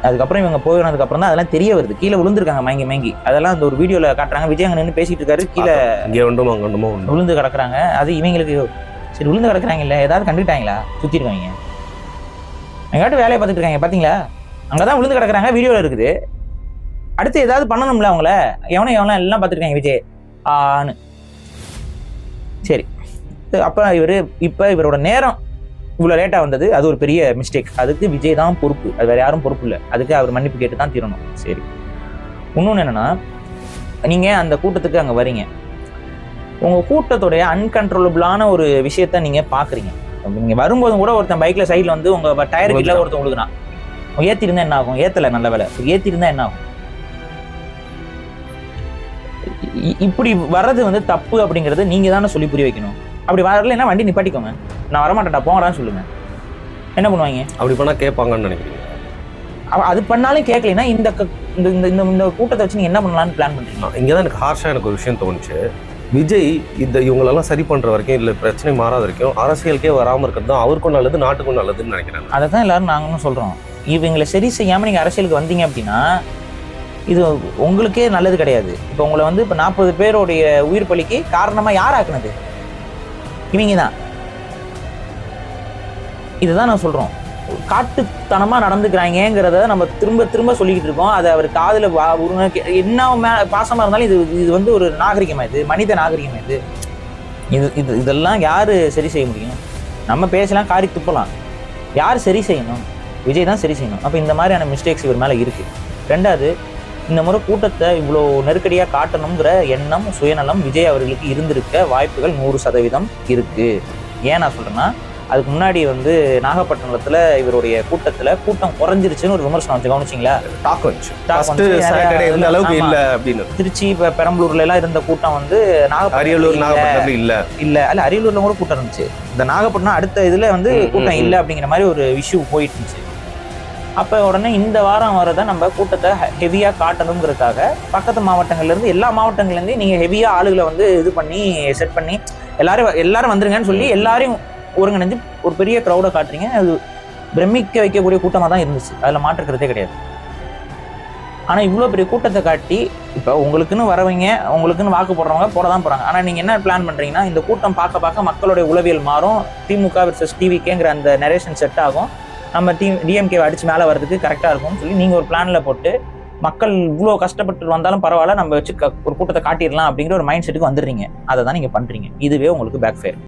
அதுக்கப்புறம் இவங்க போயினதுக்கப்புறம் தான் அதெல்லாம் தெரிய வருது. கீழே விழுந்திருக்காங்க மயங்கி. அதெல்லாம் அந்த ஒரு வீடியோவில் காட்டுறாங்க. விஜய் அங்கே நின்று பேசிட்டு இருக்காரு, கீழே விழுந்து கிடக்குறாங்க. அது இவங்களுக்கு சரி விழுந்து கிடக்குறாங்க, இல்லை ஏதாவது கண்டுக்கிட்டாங்களா, சுற்றிருக்காங்க, எங்காட்டும் வேலையை பார்த்துட்டு இருக்காங்க பார்த்தீங்களா, அங்கே தான் விழுந்து கிடக்குறாங்க, வீடியோவில் இருக்குது. அடுத்து ஏதாவது பண்ணணும்ல அவங்கள, எவனோ எல்லாம் பார்த்துருக்காங்க விஜய் ஆன்னு. சரி, அப்போ இப்போ இவரோட நேரம் இவ்வளோ லேட்டாக வந்தது, அது ஒரு பெரிய மிஸ்டேக். அதுக்கு விஜய் தான் பொறுப்பு, அது வேறு யாரும் பொறுப்பு இல்லை. அதுக்கு அவர் மன்னிப்பு கேட்டு தான் தீரணும். சரி, இன்னொன்று என்னென்னா, நீங்கள் அந்த கூட்டத்துக்கு அங்கே வரீங்க, உங்கள் கூட்டத்துடைய அன்கன்ட்ரோலபிளான ஒரு விஷயத்த நீங்கள் பார்க்குறீங்க. நீங்கள் வரும்போதும் கூட ஒருத்தன் பைக்கில் சைடில் வந்து உங்கள் டயர் கீழே ஒருத்தன் உழுகுறான். ஏற்றிருந்தா என்ன ஆகும்? ஏற்றலை, நல்ல வேலை. ஏற்றிருந்தா என்ன ஆகும்? இப்படி வர்றது வந்து தப்பு அப்படிங்கிறது நீங்கள் தானே சொல்லி புரிய வைக்கணும். அப்படி வரலைன்னா வண்டி நிப்பாட்டிக்கோங்க, நான் வரமாட்டேன்டா போங்கடான்னு சொல்லுங்க. என்ன பண்ணுவாங்க? அப்படி பண்ணால் கேட்பாங்கன்னு நினைக்கிறீங்க? அது பண்ணாலும் கேட்கலைன்னா இந்த இந்த கூட்டத்தை வச்சு நீங்கள் என்ன பண்ணலான்னு பிளான் பண்ணுறீங்க? இங்கே தான் எனக்கு ஹார்ஷாக எனக்கு ஒரு விஷயம் தோணுச்சு. விஜய் இவங்களெல்லாம் சரி பண்ணுற வரைக்கும், இல்லை பிரச்சனை மாறாத வரைக்கும் அரசியலுக்கே வராமல் இருக்கிறது தான் அவருக்கும் நல்லது, நாட்டுக்கும் நல்லதுன்னு நினைக்கிறேன். அதை தான் எல்லாரும் நாங்களும் சொல்கிறோம். இவங்களை சரி செய்யாமல் நீங்கள் அரசியலுக்கு வந்தீங்க அப்படின்னா இது உங்களுக்கே நல்லது கிடையாது. இப்போ உங்களை வந்து இப்போ 40 பேருடைய உயிர் பலிக்கு காரணமாக யார் ஆக்குனது? இவங்க தான். இதுதான் நான் சொல்கிறோம், காட்டுத்தனமாக நடந்துக்கிறாங்கிறத நம்ம திரும்ப திரும்ப சொல்லிக்கிட்டு இருக்கோம். அதை அவர் காதில் என்ன பாசமாக இருந்தாலும் இது வந்து ஒரு நாகரிகமாக, இது மனித நாகரிகமாக. இதெல்லாம் யார் சரி செய்ய முடியும்? நம்ம பேசலாம், காரி துப்பலாம், யார் சரி செய்யணும்? விஜய் தான் சரி செய்யணும். அப்போ இந்த மாதிரியான மிஸ்டேக்ஸ் இவர் மேலே இருக்குது. ரெண்டாவது, இந்த முறை கூட்டத்தை இவ்வளோ நெருக்கடியாக காட்டணுங்கிற எண்ணம், சுயநலம் விஜய் அவர்களுக்கு இருந்திருக்க வாய்ப்புகள் 100% இருக்குது. ஏன் நான் சொல்கிறேன்னா, அதுக்கு முன்னாடி வந்து நாகப்பட்டினத்தில் இவருடைய கூட்டம் குறைஞ்சிருச்சுன்னு ஒரு விமர்சனம் வச்சு கவனிச்சிங்களா? திருச்சி, இப்போ பெரம்பலூர்ல எல்லாம் இருந்த கூட்டம் வந்து நாகப்பட்டினம் இல்லை, அல்ல அரியலூர்ல கூட கூட்டம் இருந்துச்சு. இந்த நாகப்பட்டினம் அடுத்த இதில் வந்து கூட்டம் இல்லை அப்படிங்கிற மாதிரி ஒரு இஷ்யூ போயிட்டு இருந்துச்சு. அப்போ உடனே இந்த வாரம் வரதை நம்ம கூட்டத்தை ஹெவியாக காட்டணுங்கிறதுக்காக பக்கத்து மாவட்டங்கள்லேருந்து, எல்லா மாவட்டங்கள்லேருந்து நீங்கள் ஹெவியாக ஆளுகளை வந்து இது பண்ணி செட் பண்ணி எல்லாரும் வந்துருங்கன்னு சொல்லி எல்லாரையும் ஒருங்கிணைஞ்சு ஒரு பெரிய க்ரௌடை காட்டுறீங்க. அது பிரமிக்க வைக்கக்கூடிய கூட்டமாக தான் இருந்துச்சு, அதில் மாற்றுக்கிறதே கிடையாது. ஆனால் இவ்வளோ பெரிய கூட்டத்தை காட்டி இப்போ உங்களுக்குன்னு வரவங்க, உங்களுக்குன்னு வாக்கு போடுறவங்க போட தான் போகிறாங்க. ஆனால் நீங்கள் என்ன பிளான் பண்ணுறீங்கன்னா, இந்த கூட்டம் பார்க்க மக்களுடைய உளவியல் மாறும், திமுக வெர்சஸ் டிவிகேங்கிற அந்த நரேஷன் செட் ஆகும், நம்ம டிஎம்கே அடிச்சு மேலே வர்றதுக்கு கரெக்டாக இருக்கும்னு சொல்லி நீங்கள் ஒரு பிளானில் போட்டு மக்கள் இவ்வளோ கஷ்டப்பட்டு வந்தாலும் பரவாயில்ல, நம்ம வச்சு ஒரு கூட்டத்தை காட்டிடலாம் அப்படிங்கிற ஒரு மைண்ட் செட்டுக்கு வந்துடுறீங்க. அதை தான் நீங்கள் பண்ணுறீங்க. இதுவே உங்களுக்கு பேக் ஃபேர்.